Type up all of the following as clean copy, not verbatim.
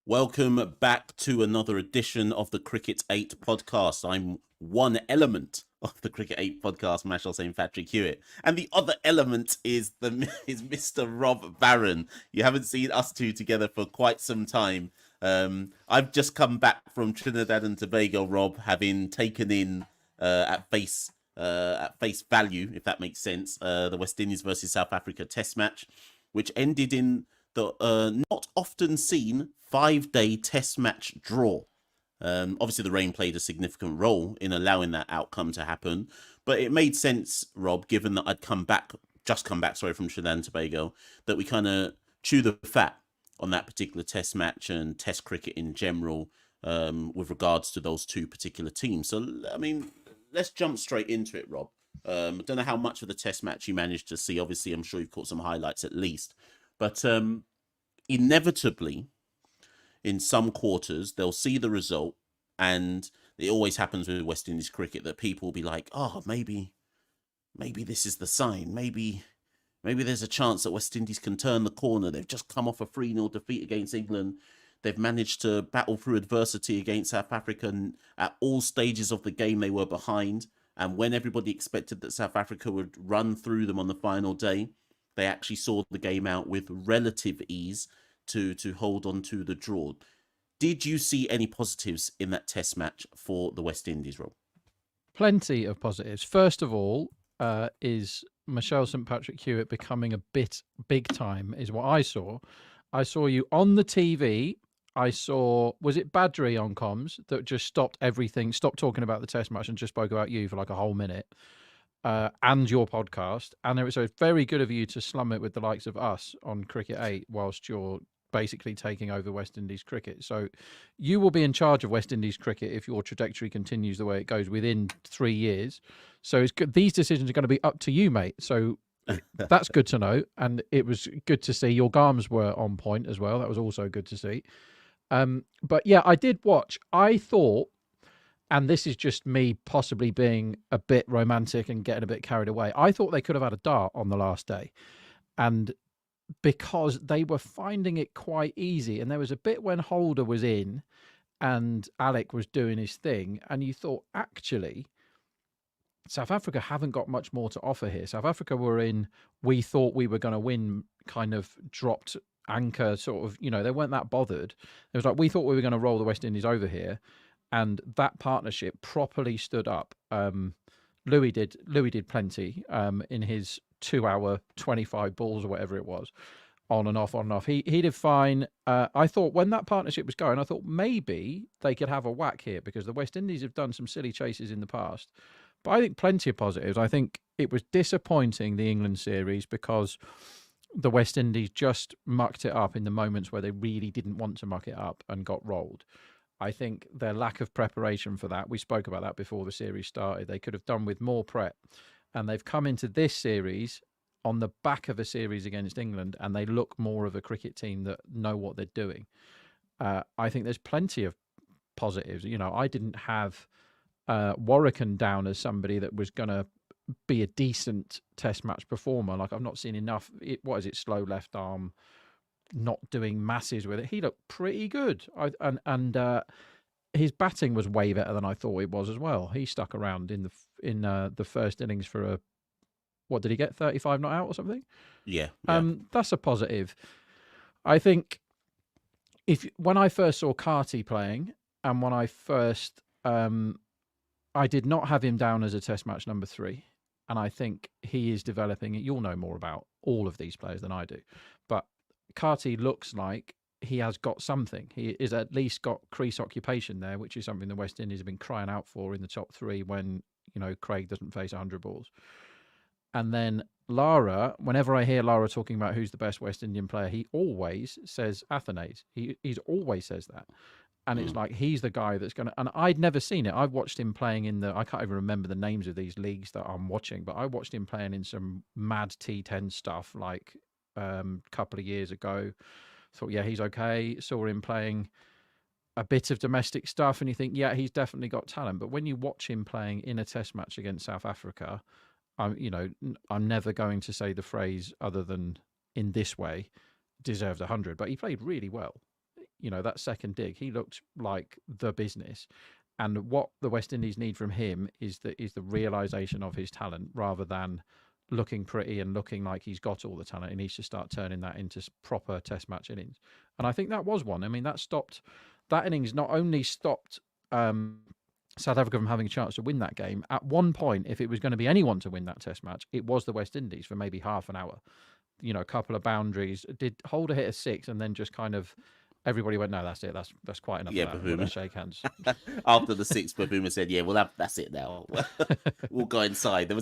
Welcome back to another edition of the Cricket8 Podcast. I'm one element of the Cricket8 Podcast, Machel St. Patrick Hewitt. And the other element is Mr. Rob Barron. You haven't seen us two together for quite some time. I've just come back from Trinidad and Tobago, Rob, having taken in at face value, if that makes sense, the West Indies versus South Africa Test match, which ended in the not often seen 5-day Test match draw. Obviously, the rain played a significant role in allowing that outcome to happen, but it made sense, Rob, given that I'd just come back, from Trinidad and Tobago, that we kind of chew the fat on that particular Test match and Test cricket in general, with regards to those two particular teams. So, I mean, let's jump straight into it, Rob. I don't know how much of the Test match you managed to see. Obviously, I'm sure you've caught some highlights at least. But inevitably, in some quarters, they'll see the result, and it always happens with West Indies cricket that people will be like, oh, maybe this is the sign. Maybe there's a chance that West Indies can turn the corner. They've just come off a 3-0 defeat against England. They've managed to battle through adversity against South Africa, and at all stages of the game they were behind. And when everybody expected that South Africa would run through them on the final day, they actually saw the game out with relative ease to hold on to the draw. Did you see any positives in that Test match for the West Indies, Rob? Plenty of positives. First of all, is Machel St. Patrick Hewitt becoming a bit big time, is what I saw. I saw you on the TV. I saw, was it Badri on comms that just stopped everything, stopped talking about the Test match and just spoke about you for like a whole minute? And your podcast, and it was very good of you to slum it with the likes of us on Cricket8 whilst you're basically taking over West Indies cricket. So you will be in charge of West Indies cricket if your trajectory continues the way it goes within 3 years. So it's good. These decisions are going to be up to you, mate. So that's good to know, and it was good to see your garms were on point as well. That was also good to see. But yeah, I did watch. I thought, and this is just me possibly being a bit romantic and getting a bit carried away, I thought they could have had a dart on the last day. And because they were finding it quite easy, and there was a bit when Holder was in and Alec was doing his thing, and you thought, actually, South Africa haven't got much more to offer here. South Africa were in, we thought we were going to win, kind of dropped anchor, sort of, they weren't that bothered. It was like, we thought we were going to roll the West Indies over here. And that partnership properly stood up. Louis did plenty in his 2-hour 25 balls or whatever it was, on and off. He did fine. I thought when that partnership was going, I thought maybe they could have a whack here, because the West Indies have done some silly chases in the past. But I think plenty of positives. I think it was disappointing, the England series, because the West Indies just mucked it up in the moments where they really didn't want to muck it up and got rolled. I think their lack of preparation for that, we spoke about that before the series started, they could have done with more prep. And they've come into this series on the back of a series against England, and they look more of a cricket team that know what they're doing. I think there's plenty of positives. I didn't have Warrican down as somebody that was going to be a decent Test match performer. Like, I've not seen enough. What is it? Slow left arm, not doing masses with it. He looked pretty good. His batting was way better than I thought it was as well. He stuck around in the first innings for what did he get? 35 not out or something? Yeah. That's a positive. I think when I first saw Carty playing, and when I first I did not have him down as a Test match number 3. And I think he is developing. You'll know more about all of these players than I do. But Carty looks like he has got something. He is at least got crease occupation there, which is something the West Indies have been crying out for in the top 3 when, Craig doesn't face 100 balls. And then Lara, whenever I hear Lara talking about who's the best West Indian player, he always says Athanaze. He's always says that. And it's like, he's the guy that's going to... And I'd never seen it. I've watched him playing in I can't even remember the names of these leagues that I'm watching, but I watched him playing in some mad T10 stuff like a couple of years ago. Thought, yeah, he's okay. Saw him playing a bit of domestic stuff, and you think, yeah, he's definitely got talent. But when you watch him playing in a Test match against South Africa, I'm never going to say the phrase other than in this way, deserved 100. But he played really well. that second dig, he looked like the business. And what the West Indies need from him is the realization of his talent rather than looking pretty and looking like he's got all the talent. He needs to start turning that into proper Test match innings. And I think that was one. I mean, that innings not only stopped South Africa from having a chance to win that game. At one point, if it was going to be anyone to win that Test match, it was the West Indies for maybe half an hour. A couple of boundaries. Did Holder hit a six, and then just kind of everybody went, no, that's it. That's quite enough. Yeah, of that. Let's shake hands. After the sixth, Bavuma said, "Yeah, that's it now. We'll go inside." I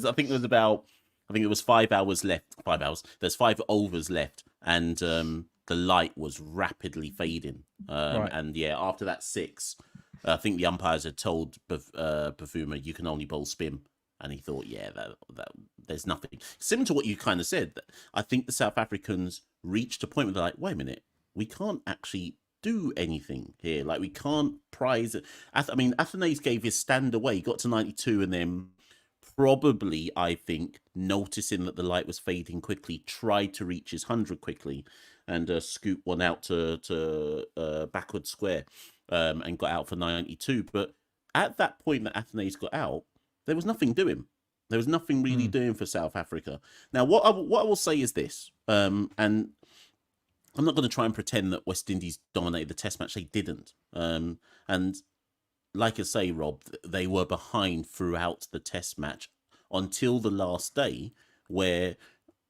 think it was 5 hours left. 5 hours. There's 5 overs left, and the light was rapidly fading. Right. And yeah, after that six, I think the umpires had told Bavuma, "You can only bowl spin." And he thought, yeah, that there's nothing. Similar to what you kind of said, I think the South Africans reached a point where they're like, wait a minute, we can't actually do anything here. Like, we can't prize it. I mean, Athanaze gave his stand away. He got to 92 and then probably, I think, noticing that the light was fading quickly, tried to reach his 100 quickly and scoop one out to backward square and got out for 92. But at that point that Athanaze got out, there was nothing doing. There was nothing really doing for South Africa. Now, what I will say is this, and I'm not going to try and pretend that West Indies dominated the Test match. They didn't. And like I say, Rob, they were behind throughout the Test match until the last day, where,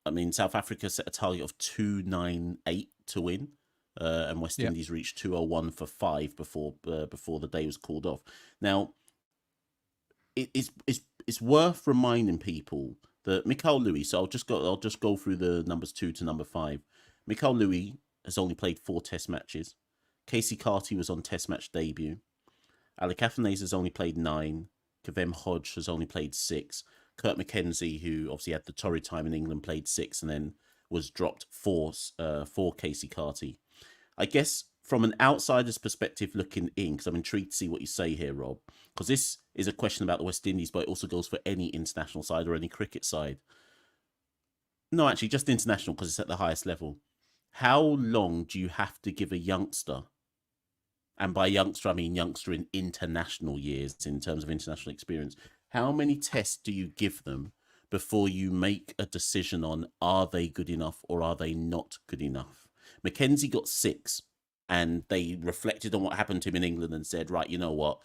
I mean, South Africa set a target of 298 to win, and West Indies reached 201 for 5 before the day was called off. Now, it's worth reminding people that Machel Louis. So I'll just go through the numbers 2 to number 5. Machel Louis has only played 4 Test matches. Casey Carty was on Test match debut. Alec Athanaze has only played 9. Kavem Hodge has only played 6. Kurt McKenzie, who obviously had the torrid time in England, played 6 and then was dropped for Casey Carty. I guess from an outsider's perspective looking in, because I'm intrigued to see what you say here, Rob, because this is a question about the West Indies, but it also goes for any international side or any cricket side. No, actually, just international, because it's at the highest level. How long do you have to give a youngster, and by youngster, I mean youngster in international years, in terms of international experience, how many tests do you give them before you make a decision on are they good enough or are they not good enough? Mackenzie got 6. And they reflected on what happened to him in England and said, right, you know what?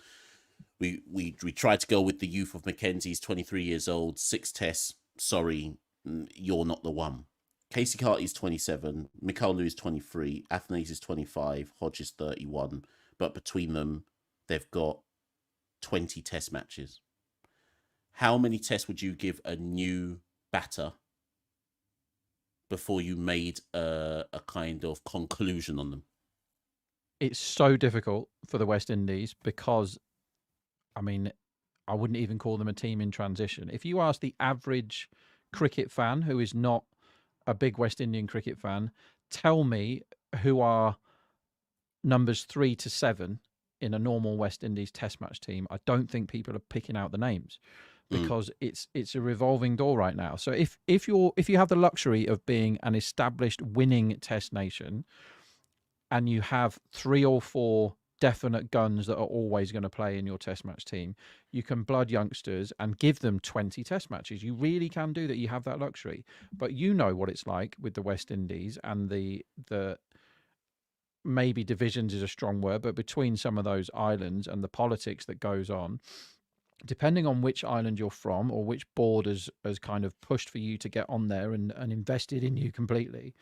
We tried to go with the youth of Mackenzie. He's 23 years old, 6 tests. Sorry, you're not the one. Casey Carty is 27. Machel Louis is 23. Athanaze is 25. Hodge is 31. But between them, they've got 20 Test matches. How many tests would you give a new batter before you made a kind of conclusion on them? It's so difficult for the West Indies because, I mean, I wouldn't even call them a team in transition. If you ask the average cricket fan who is not a big West Indian cricket fan, tell me who are numbers 3 to 7 in a normal West Indies Test match team. I don't think people are picking out the names because it's a revolving door right now. So if you have the luxury of being an established winning Test nation, and you have 3 or 4 definite guns that are always going to play in your Test match team, you can blood youngsters and give them 20 Test matches. You really can do that. You have that luxury. But you know what it's like with the West Indies and the maybe divisions is a strong word, but between some of those islands and the politics that goes on, depending on which island you're from or which board has kind of pushed for you to get on there and invested in you completely,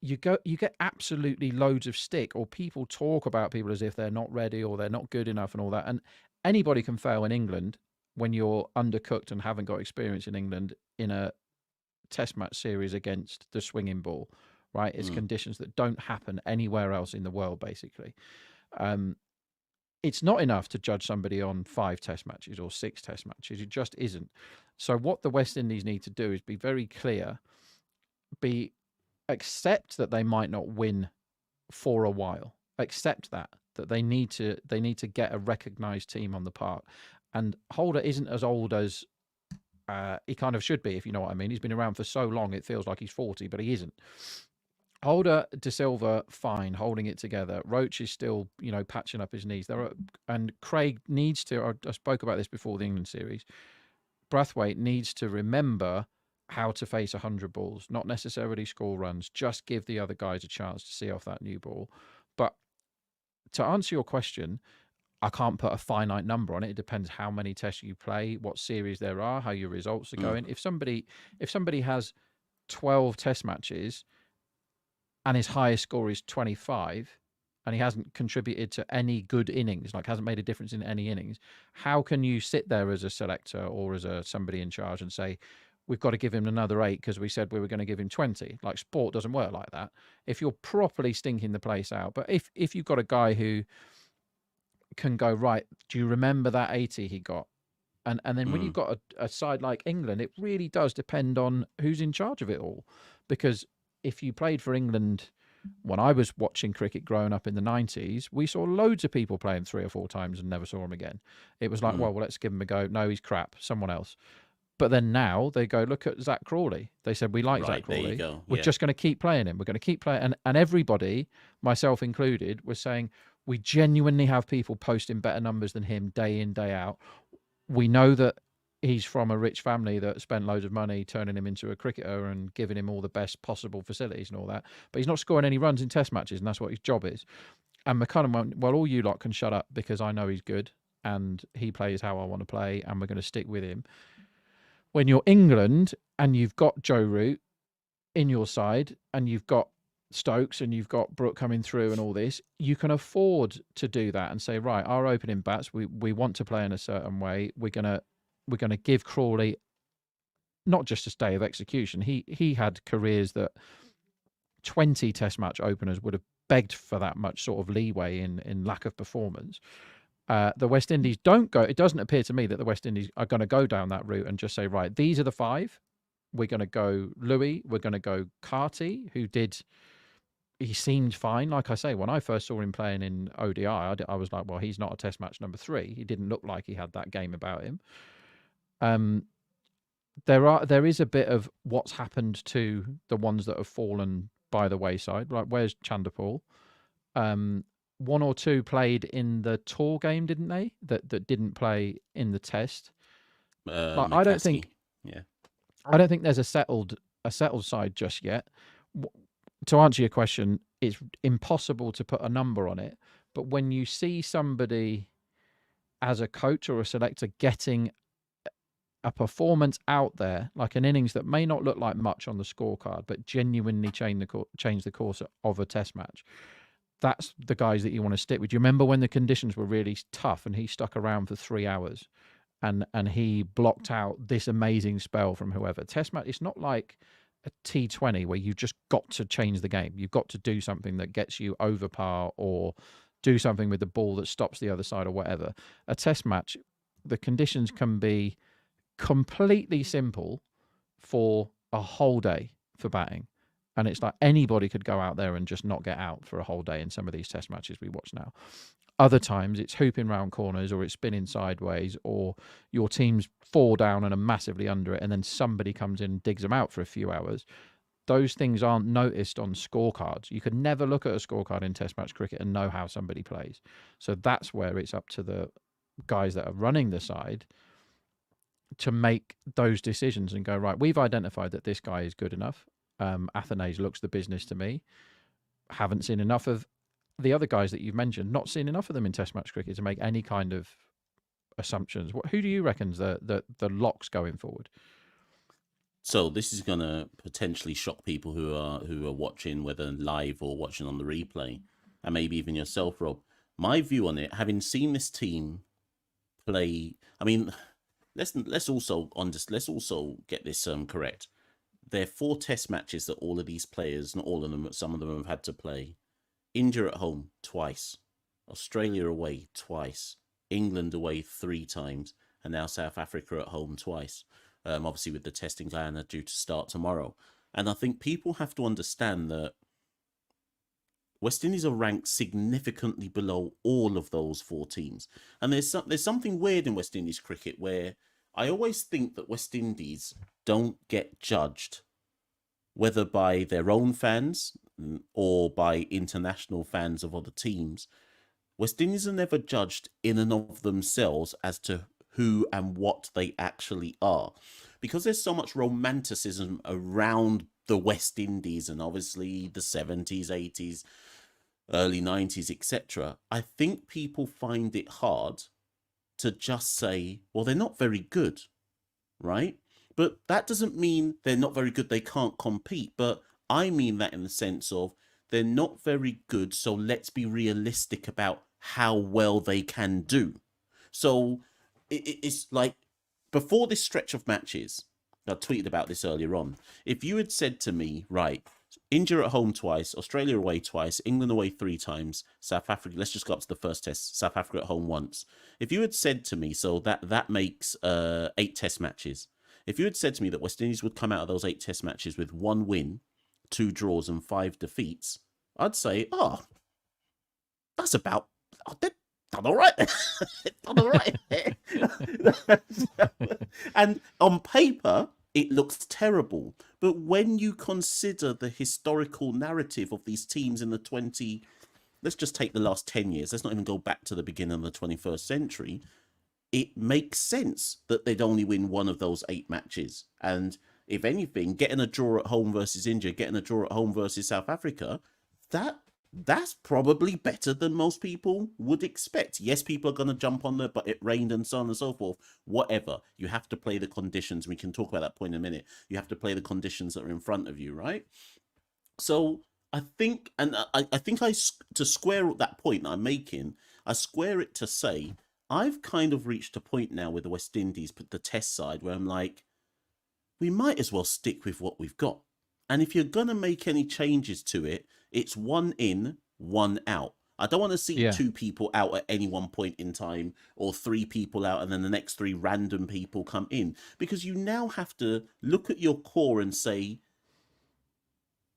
you get absolutely loads of stick, or people talk about people as if they're not ready or they're not good enough and all that. And anybody can fail in England when you're undercooked and haven't got experience in England in a Test match series against the swinging ball, right? It's conditions that don't happen anywhere else in the world, basically. It's not enough to judge somebody on 5 Test matches or 6 Test matches. It just isn't. So what the West Indies need to do is be very clear, accept that they might not win for a while. Accept that they need to get a recognised team on the park. And Holder isn't as old as he kind of should be, if you know what I mean. He's been around for so long, it feels like he's 40, but he isn't. Holder, De Silva, fine, holding it together. Roach is still, patching up his knees. And Craig needs to. I spoke about this before the England series. Brathwaite needs to remember how to face 100 balls, not necessarily score runs. Just give the other guys a chance to see off that new ball. But to answer your question, I can't put a finite number on it. It depends how many tests you play, what series there are, how your results are going. If somebody has 12 test matches and his highest score is 25 and he hasn't contributed to any good innings, like hasn't made a difference in any innings, how can you sit there as a selector or as somebody in charge and say, we've got to give him another 8 because we said we were going to give him 20? Like, sport doesn't work like that. If you're properly stinking the place out, but if you've got a guy who can go, right, do you remember that 80 he got? And then when you've got a side like England, it really does depend on who's in charge of it all. Because if you played for England, when I was watching cricket growing up in the 90s, we saw loads of people playing 3 or 4 times and never saw him again. It was like, well, let's give him a go. No, he's crap. Someone else. But then now they go, look at Zach Crawley. They said, we like Zach Crawley. We're just going to keep playing him. We're going to keep playing. And everybody, myself included, was saying, we genuinely have people posting better numbers than him day in, day out. We know that he's from a rich family that spent loads of money turning him into a cricketer and giving him all the best possible facilities and all that. But he's not scoring any runs in test matches, and that's what his job is. And McCullum went, well, all you lot can shut up because I know he's good and he plays how I want to play and we're going to stick with him. When you're England and you've got Joe Root in your side and you've got Stokes and you've got Brooke coming through and all this, you can afford to do that and say, right, our opening bats, we want to play in a certain way. We're gonna give Crawley not just a day of execution. He had careers that 20 test match openers would have begged for that much sort of leeway in lack of performance. The West Indies don't go. It doesn't appear to me that the West Indies are going to go down that route and just say, right, these are the 5. We're going to go Louis. We're going to go Carty, he seemed fine. Like I say, when I first saw him playing in ODI, I was like, well, he's not a test match number 3. He didn't look like he had that game about him. There is a bit of what's happened to the ones that have fallen by the wayside. Like, where's Chanderpaul? 1 or 2 played in the tour game, didn't they? That didn't play in the test. I don't think. Yeah. I don't think there's a settled side just yet. To answer your question, it's impossible to put a number on it. But when you see somebody as a coach or a selector getting a performance out there, like an innings that may not look like much on the scorecard, but genuinely change the course of a test match, that's the guys that you want to stick with. Do you remember when the conditions were really tough and he stuck around for 3 hours and he blocked out this amazing spell from whoever? Test match, it's not like a T20 where you've just got to change the game. You've got to do something that gets you over par or do something with the ball that stops the other side or whatever. A test match, the conditions can be completely simple for a whole day for batting. And it's like anybody could go out there and just not get out for a whole day in some of these test matches we watch now. Other times it's hooping round corners or it's spinning sideways or your team's 4 down and are massively under it and then somebody comes in and digs them out for a few hours. Those things aren't noticed on scorecards. You could never look at a scorecard in test match cricket and know how somebody plays. So that's where it's up to the guys that are running the side to make those decisions and go, right, we've identified that this guy is good enough. Athanase looks the business to me. Haven't seen enough of the other guys that you've mentioned, not seen enough of them in test match cricket to make any kind of assumptions. Who do you reckon's the locks going forward? So this is going to potentially shock people who are watching, whether live or watching on the replay, and maybe even yourself, Rob. My view on it, having seen this team play, I mean, let's also get this correct. There are 4 test matches that all of these players, not all of them, but some of them have had to play. India at home twice, Australia away twice, England away 3 times, and now South Africa at home twice. Obviously with the testing plan due to start tomorrow. And I think people have to understand that West Indies are ranked significantly below all of those 4 teams. And there's something weird in West Indies cricket where I always think that West Indies don't get judged, whether by their own fans, or by international fans of other teams, West Indies are never judged in and of themselves as to who and what they actually are. Because there's so much romanticism around the West Indies and obviously the 70s, 80s, early 90s, etc., I think people find it hard to just say, well, they're not very good, right? But that doesn't mean they're not very good, they can't compete. But I mean that in the sense of they're not very good, so let's be realistic about how well they can do. So it's like before this stretch of matches, I tweeted about this earlier on. If you had said to me, right, India at home twice, Australia away twice, England away 3 times, South Africa, let's just go up to the first test, South Africa at home once. If you had said to me, so that makes 8 test matches. If you had said to me that West Indies would come out of those 8 test matches with 1 win, 2 draws and 5 defeats, I'd say, that's about, they've done all right. Done all right. And on paper, it looks terrible. But when you consider the historical narrative of these teams in the let's just take the last 10 years. Let's not even go back to the beginning of the 21st century. It makes sense that they'd only win one of those 8 matches. And if anything, getting a draw at home versus India, getting a draw at home versus South Africa, that's probably better than most people would expect. Yes, people are going to jump on there, but it rained and so on and so forth. Whatever. You have to play the conditions. We can talk about that point in a minute. You have to play the conditions that are in front of you, right? So I think, and I think to square that point that I'm making, I square it to say, I've kind of reached a point now with the West Indies, the test side, where I'm like, we might as well stick with what we've got. And if you're going to make any changes to it, it's 1 in, 1 out. I don't want to see 2 people out at any one point in time, or 3 people out and then the next 3 random people come in. Because you now have to look at your core and say,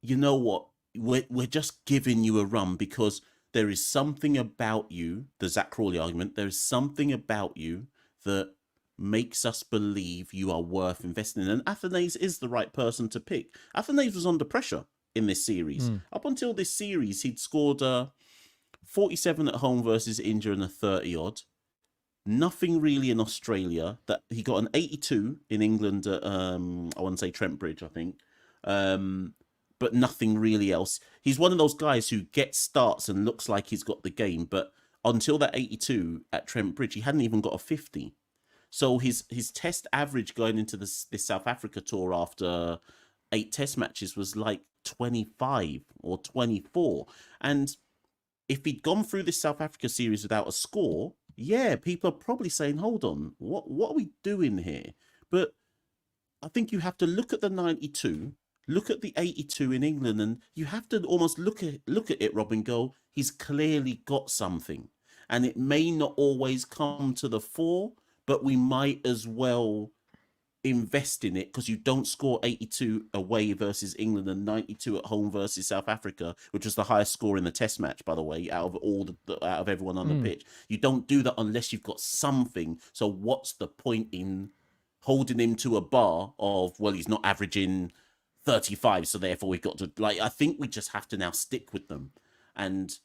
you know what, we're just giving you a run because there is something about you, the Zach Crawley argument, there is something about you that makes us believe you are worth investing in. And Athanaze is the right person to pick. Athanaze was under pressure in this series. Up until this series, he'd scored 47 at home versus India and a 30-odd. Nothing really in Australia. That he got an 82 in England at, I want to say Trent Bridge, I think. But nothing really else. He's one of those guys who gets starts and looks like he's got the game, but until that 82 at Trent Bridge, he hadn't even got a 50. So his test average going into this South Africa tour after 8 test matches was like 25 or 24. And if he'd gone through this South Africa series without a score, yeah, people are probably saying, hold on, what are we doing here? But I think you have to look at the 92, look at the 82 in England, and you have to almost look at it, Rob, and go, he's clearly got something. And it may not always come to the fore, but we might as well invest in it, because you don't score 82 away versus England and 92 at home versus South Africa, which was the highest score in the test match, by the way, out of everyone on the pitch. You don't do that unless you've got something. So what's the point in holding him to a bar of, well, he's not averaging 35, so therefore we've got to, like, I think we just have to now stick with them and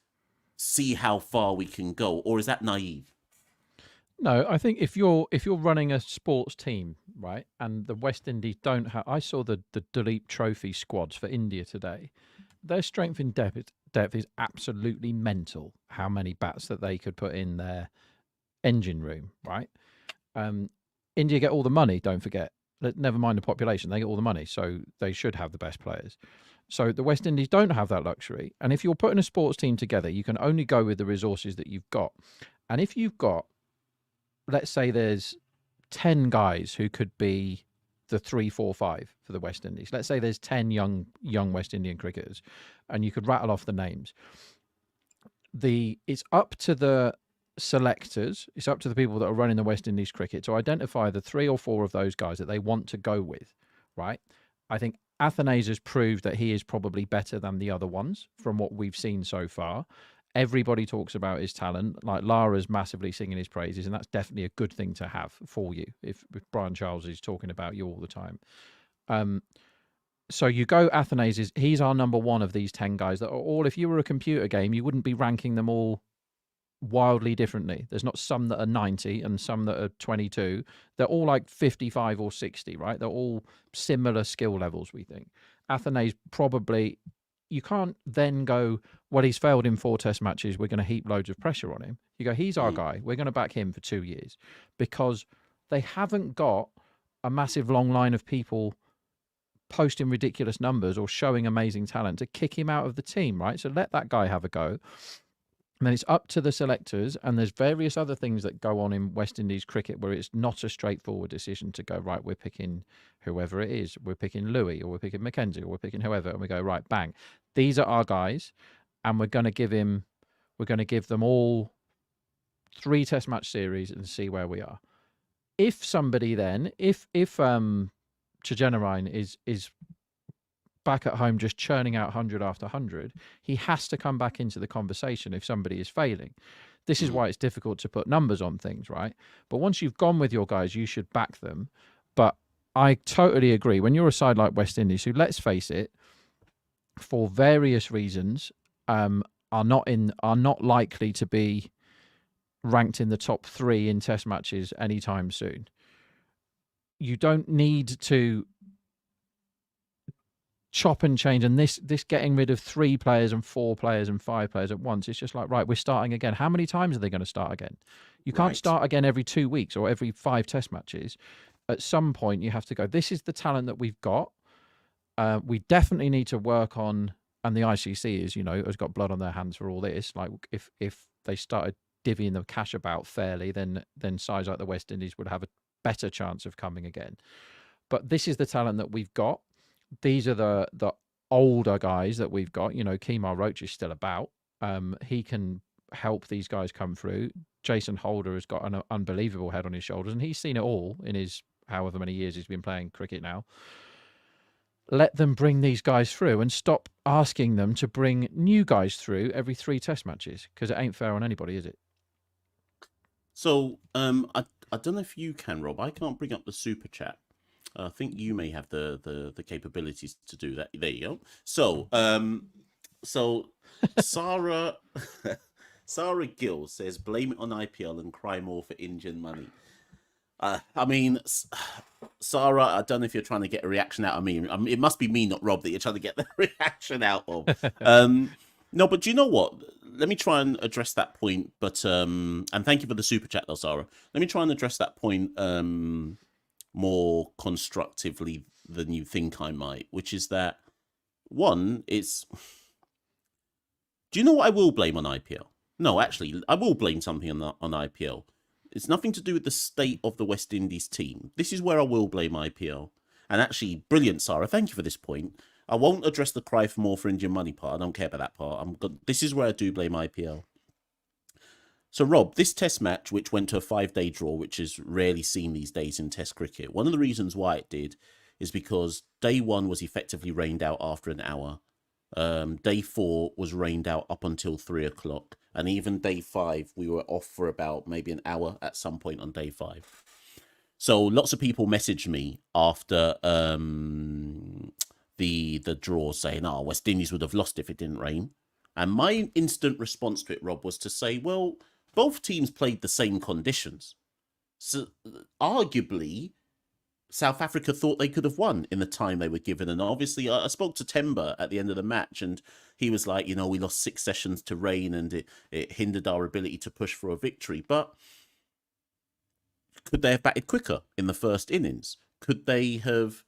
see how far we can go. Or is that naive? No, I think if you're running a sports team, right, and the West Indies don't have, I saw the Duleep Trophy squads for India today. Their strength in depth is absolutely mental. How many bats that they could put in their engine room, right? India get all the money. Don't forget. Never mind the population; they get all the money, so they should have the best players. So the West Indies don't have that luxury. And if you're putting a sports team together, you can only go with the resources that you've got. And if you've got, let's say there's 10 guys who could be the 3, 4, 5 for the West Indies. Let's say there's 10 young West Indian cricketers, and you could rattle off the names. It's up to the selectors, it's up to the people that are running the West Indies cricket to identify the 3 or 4 of those guys that they want to go with, right? I think Athanaze has proved that he is probably better than the other ones from what we've seen so far. Everybody talks about his talent. Like Lara's massively singing his praises, and that's definitely a good thing to have for you if Brian Charles is talking about you all the time. So you go Athenaeus, he's our number one of these 10 guys that are all, if you were a computer game, you wouldn't be ranking them all wildly differently. There's not some that are 90 and some that are 22. They're all like 55 or 60, right? They're all similar skill levels, we think. Athenaeus probably, you can't then go, well, he's failed in 4 test matches, we're going to heap loads of pressure on him. You go, he's our guy, we're going to back him for 2 years, because they haven't got a massive long line of people posting ridiculous numbers or showing amazing talent to kick him out of the team, right? So let that guy have a go. And then it's up to the selectors, and there's various other things that go on in West Indies cricket where it's not a straightforward decision to go, right, we're picking whoever it is. We're picking Louis, or we're picking Mackenzie, or we're picking whoever, and we go, right, bang. These are our guys, and we're going to give them all 3 test match series and see where we are. If somebody then, if Chigenerine is back at home just churning out 100 after 100, he has to come back into the conversation if somebody is failing. This is why it's difficult to put numbers on things, right? But once you've gone with your guys, you should back them. But I totally agree. When you're a side like West Indies, who, let's face it, for various reasons, are not likely to be ranked in the top 3 in test matches anytime soon. You don't need to chop and change, and this getting rid of 3 players and 4 players and 5 players at once. It's just like, right, we're starting again. How many times are they going to start again? You can't start again every 2 weeks or every 5 test matches. At some point, you have to go, this is the talent that we've got. We definitely need to work on, and the ICC is, has got blood on their hands for all this. Like, if they started divvying the cash about fairly, then sides like the West Indies would have a better chance of coming again. But this is the talent that we've got. These are the older guys that we've got. Kemar Roach is still about. He can help these guys come through. Jason Holder has got an unbelievable head on his shoulders, and he's seen it all in his however many years he's been playing cricket now. Let them bring these guys through and stop asking them to bring new guys through every 3 test matches, because it ain't fair on anybody, is it? So, I don't know if you can, Rob. I can't bring up the super chat. I think you may have the capabilities to do that. There you go. So, Sarah Gill says, blame it on IPL and cry more for Indian money. I mean, Sarah, I don't know if you're trying to get a reaction out of me. It must be me, not Rob, that you're trying to get the reaction out of. No, but do you know what? Let me try and address that point. But and thank you for the super chat, though, Sarah. Let me try and address that point more constructively than you think I might, which is that, one, it's... Do you know what I will blame on IPL? No, actually, I will blame something on IPL. It's nothing to do with the state of the West Indies team. This is where I will blame IPL. And actually, brilliant, Sarah. Thank you for this point. I won't address the cry for more for Indian money part. I don't care about that part. This is where I do blame IPL. So, Rob, this test match, which went to a 5-day draw, which is rarely seen these days in test cricket, one of the reasons why it did is because day 1 was effectively rained out after an hour. Day 4 was rained out up until 3 o'clock. And even day 5, we were off for about maybe an hour at some point on day 5. So lots of people messaged me after the draw saying, West Indies would have lost if it didn't rain. And my instant response to it, Rob, was to say, well, both teams played the same conditions. So arguably, South Africa thought they could have won in the time they were given. And obviously, I spoke to Temba at the end of the match, and he was like, we lost 6 sessions to rain, and it hindered our ability to push for a victory. But could they have batted quicker in the first innings? Could they have...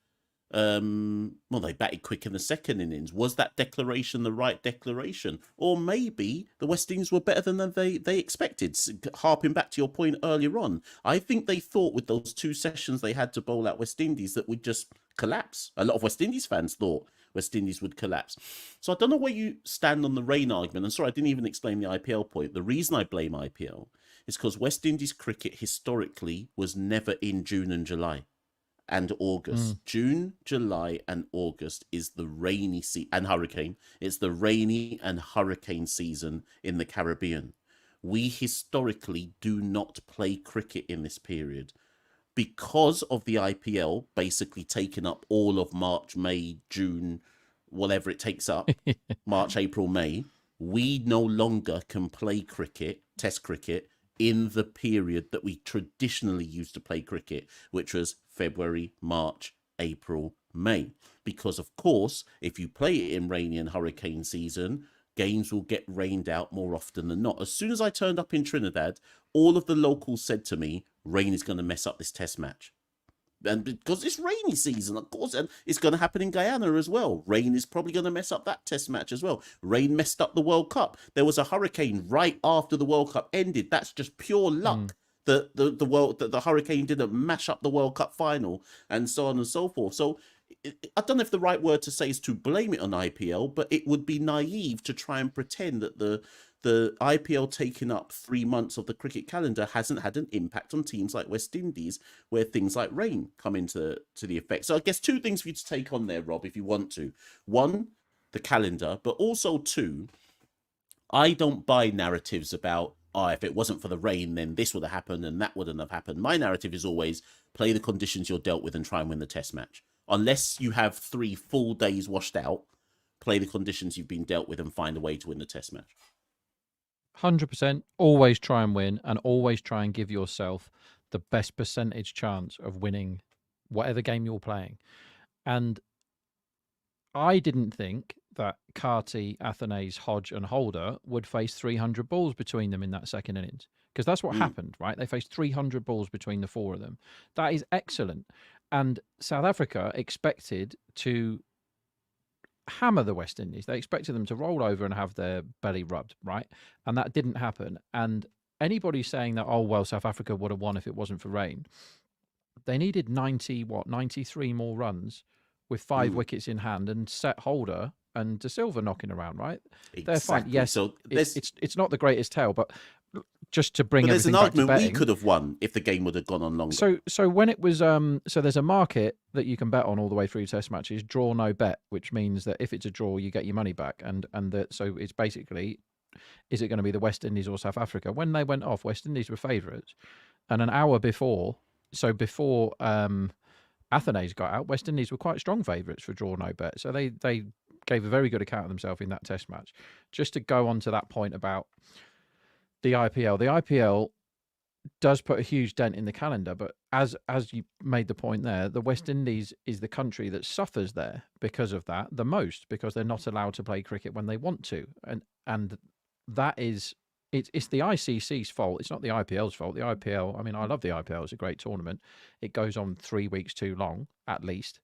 they batted quick in the second innings. Was that declaration the right declaration? Or maybe the West Indies were better than they expected. Harping back to your point earlier on, I think they thought with those 2 sessions they had to bowl out West Indies that would just collapse. A lot of West Indies fans thought West Indies would collapse. So I don't know where you stand on the rain argument. And sorry, I didn't even explain the IPL point. The reason I blame IPL is because West Indies cricket historically was never in June and July. And August. June, July, and August is the rainy season, and hurricane. It's the rainy and hurricane season in the Caribbean. We historically do not play cricket in this period. because of the IPL basically taking up all of March, May, June, whatever it takes up, March, April, May, we no longer can play cricket, test cricket, in the period that we traditionally used to play cricket, which was February, March, April, May. Because, of course, if you play it in rainy and hurricane season, games will get rained out more often than not. As soon as I turned up in Trinidad, all of the locals said to me, rain is going to mess up this test match. And because it's rainy season, of course, and it's going to happen in Guyana as well. Rain is probably going to mess up that test match as well. Rain messed up the World Cup. There was a hurricane right after the World Cup ended. That's just pure luck that the hurricane didn't mash up the World Cup final, and so on and so forth. So I don't know if the right word to say is to blame it on IPL, but it would be naive to try and pretend that the IPL taking up 3 months of the cricket calendar hasn't had an impact on teams like West Indies, where things like rain come into the effect. So I guess 2 things for you to take on there, Rob, if you want to. 1, the calendar, but also 2, I don't buy narratives about, if it wasn't for the rain, then this would have happened and that wouldn't have happened. My narrative is always play the conditions you're dealt with and try and win the test match. Unless you have 3 full days washed out, play the conditions you've been dealt with and find a way to win the test match. 100%. Always try and win, and always try and give yourself the best percentage chance of winning whatever game you're playing. And I didn't think that Carty, Athanaze, Hodge and Holder would face 300 balls between them in that second innings, because that's what happened, right? They faced 300 balls between the 4 of them. That is excellent. And South Africa expected to hammer the West Indies. They expected them to roll over and have their belly rubbed, right? And that didn't happen. And anybody saying that, oh, well, South Africa would have won if it wasn't for rain, they needed 93 more runs with 5 wickets in hand and set Holder and De Silva knocking around, right? Exactly. They're fine. Yes, so it's not the greatest tale, but just to bring there's everything an back to argument betting, we could have won if the game would have gone on longer. So when it was so there's a market that you can bet on all the way through test matches, draw no bet, which means that if it's a draw, you get your money back, so it's basically, is it going to be the West Indies or South Africa? When they went off, West Indies were favourites, and an hour before, before Athanaze got out, West Indies were quite strong favourites for draw no bet, so they gave a very good account of themselves in that test match. Just to go on to that point about the IPL does put a huge dent in the calendar, but as you made the point there, the West Indies is the country that suffers there because of that the most, because they're not allowed to play cricket when they want to, and that is it's the ICC's fault. It's not the IPL's fault. The IPL, I mean, I love the IPL. It's a great tournament. It goes on 3 weeks too long, at least.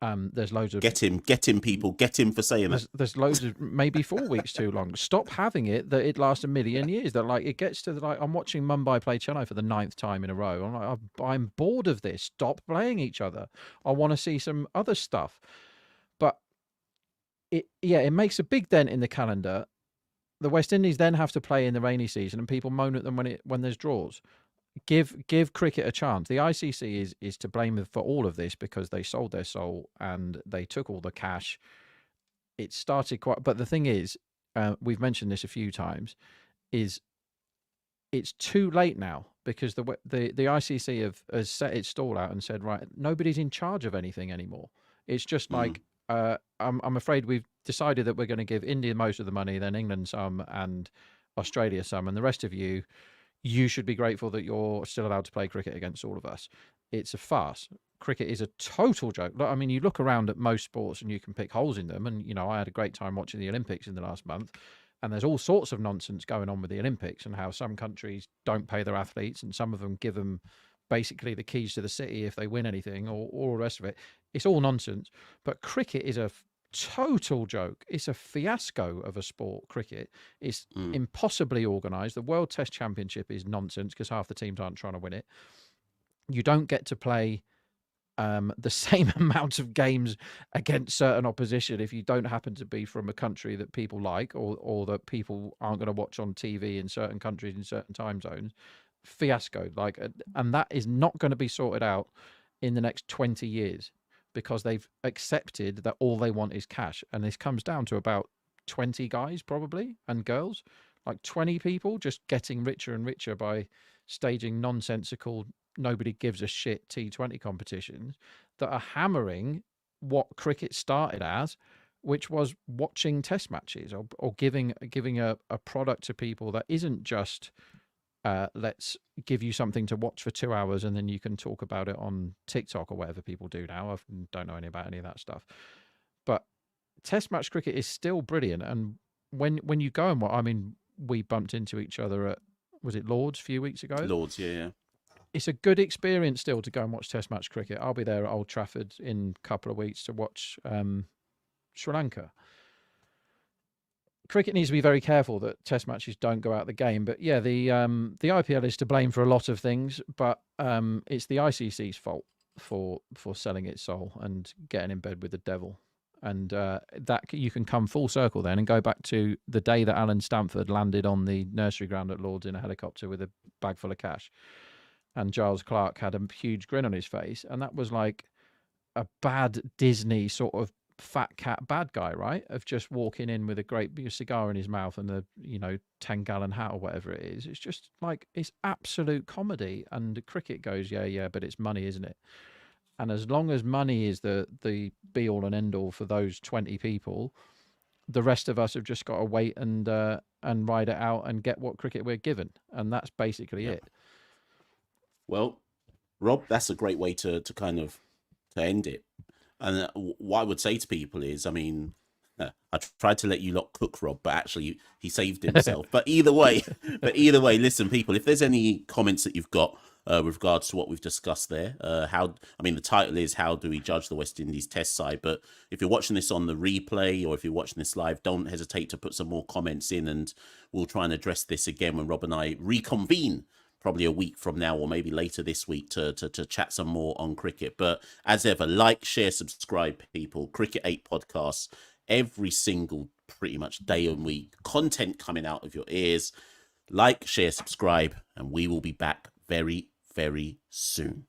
There's loads of get him, people, get him for saying that. There's loads of maybe 4 weeks too long. Stop having it that it lasts a million years. That like it gets to I'm watching Mumbai play Chennai for the 9th time in a row. I'm like, I'm bored of this. Stop playing each other. I want to see some other stuff. But it makes a big dent in the calendar. The West Indies then have to play in the rainy season, and people moan at them when there's draws. Give cricket a chance. The ICC is to blame for all of this because they sold their soul and they took all the cash. It started but the thing is, we've mentioned this a few times, is it's too late now because the ICC has set its stall out and said, right, nobody's in charge of anything anymore. It's just like I'm afraid we've decided that we're going to give India most of the money, then England some, and Australia some, and the rest of you should be grateful that you're still allowed to play cricket against all of us. It's a farce. Cricket is a total joke. I mean, you look around at most sports and you can pick holes in them. And, I had a great time watching the Olympics in the last month. And there's all sorts of nonsense going on with the Olympics and how some countries don't pay their athletes and some of them give them basically the keys to the city if they win anything or all the rest of it. It's all nonsense. But cricket is a total joke. It's a fiasco of a sport, cricket. It's impossibly organised. The World Test Championship is nonsense because half the teams aren't trying to win it. You don't get to play the same amount of games against certain opposition if you don't happen to be from a country that people like or that people aren't going to watch on TV in certain countries in certain time zones. Fiasco. And that is not going to be sorted out in the next 20 years. Because they've accepted that all they want is cash. And this comes down to about 20 guys probably and girls, like 20 people just getting richer and richer by staging nonsensical, nobody gives a shit T20 competitions that are hammering what cricket started as, which was watching test matches, or giving a product to people that isn't just let's give you something to watch for 2 hours and then you can talk about it on TikTok or whatever people do now. I don't know any about any of that stuff, but test match cricket is still brilliant. And when you go and I mean, we bumped into each other at, was it Lords a few weeks ago? Lords, yeah. It's a good experience still to go and watch test match cricket. I'll be there at Old Trafford in a couple of weeks to watch Sri Lanka. Cricket needs to be very careful that test matches don't go out the game. But yeah, the IPL is to blame for a lot of things, but it's the ICC's fault for selling its soul and getting in bed with the devil. And that you can come full circle then and go back to the day that Alan Stamford landed on the nursery ground at Lords in a helicopter with a bag full of cash, and Giles Clark had a huge grin on his face, and that was like a bad Disney sort of fat cat bad guy, right? Of just walking in with a great big cigar in his mouth and the 10-gallon hat or whatever it is. It's just like, it's absolute comedy. And cricket goes, yeah, but it's money, isn't it? And as long as money is the be all and end all for those 20 people, the rest of us have just got to wait and ride it out and get what cricket we're given. And that's basically it. Well, Rob, that's a great way to kind of to end it. And what I would say to people is, I mean, I tried to let you lot cook Rob, but actually he saved himself. But either way, listen, people, if there's any comments that you've got with regards to what we've discussed there, the title is "How do we judge the West Indies Test side?" But if you're watching this on the replay or if you're watching this live, don't hesitate to put some more comments in, and we'll try and address this again when Rob and I reconvene. Probably a week from now or maybe later this week to chat some more on cricket. But as ever, like, share, subscribe, people. Cricket8 Podcast, every single pretty much day and week. Content coming out of your ears. Like, share, subscribe, and we will be back very, very soon.